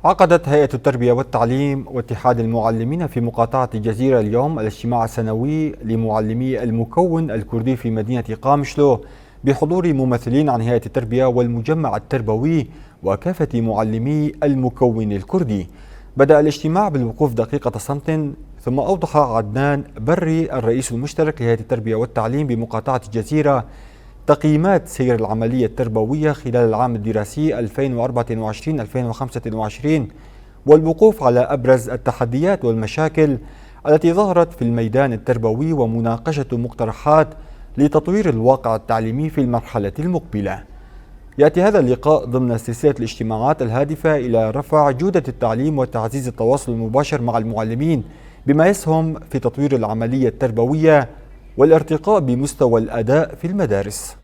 عقدت هيئة التربية والتعليم واتحاد المعلمين في مقاطعة الجزيرة اليوم الاجتماع السنوي لمعلمي المكون الكردي في مدينة قامشلو بحضور ممثلين عن هيئة التربية والمجمع التربوي وكافة معلمي المكون الكردي. بدأ الاجتماع بالوقوف دقيقة صمت، ثم أوضح عدنان بري الرئيس المشترك لهيئة التربية والتعليم بمقاطعة الجزيرة تقييمات سير العملية التربوية خلال العام الدراسي 2024-2025 والوقوف على أبرز التحديات والمشاكل التي ظهرت في الميدان التربوي ومناقشة مقترحات لتطوير الواقع التعليمي في المرحلة المقبلة. يأتي هذا اللقاء ضمن سلسلة الاجتماعات الهادفة إلى رفع جودة التعليم وتعزيز التواصل المباشر مع المعلمين بما يسهم في تطوير العملية التربوية والارتقاء بمستوى الأداء في المدارس.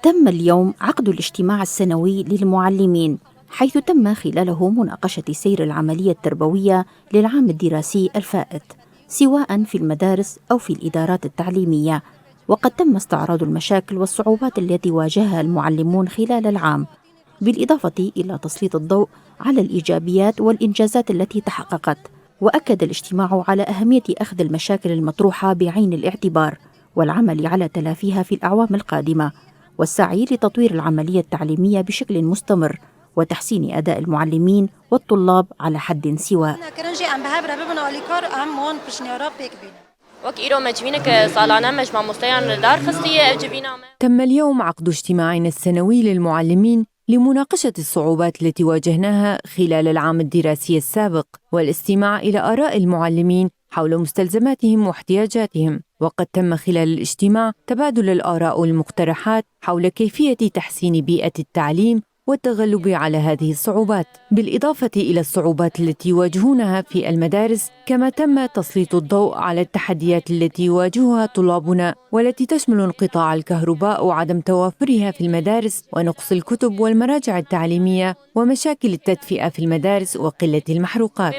تم اليوم عقد الاجتماع السنوي للمعلمين، حيث تم خلاله مناقشة سير العملية التربوية للعام الدراسي الفائت، سواء في المدارس أو في الإدارات التعليمية. وقد تم استعراض المشاكل والصعوبات التي واجهها المعلمون خلال العام، بالإضافة إلى تسليط الضوء على الإيجابيات والإنجازات التي تحققت. وأكد الاجتماع على أهمية أخذ المشاكل المطروحة بعين الاعتبار والعمل على تلافيها في الأعوام القادمة، والسعي لتطوير العملية التعليمية بشكل مستمر وتحسين أداء المعلمين والطلاب على حد سواء. تم اليوم عقد اجتماعنا السنوي للمعلمين لمناقشة الصعوبات التي واجهناها خلال العام الدراسي السابق والاستماع إلى آراء المعلمين حول مستلزماتهم واحتياجاتهم. وقد تم خلال الاجتماع تبادل الآراء والمقترحات حول كيفية تحسين بيئة التعليم والتغلب على هذه الصعوبات، بالإضافة إلى الصعوبات التي يواجهونها في المدارس. كما تم تسليط الضوء على التحديات التي يواجهها طلابنا والتي تشمل انقطاع الكهرباء وعدم توافرها في المدارس ونقص الكتب والمراجع التعليمية ومشاكل التدفئة في المدارس وقلة المحروقات.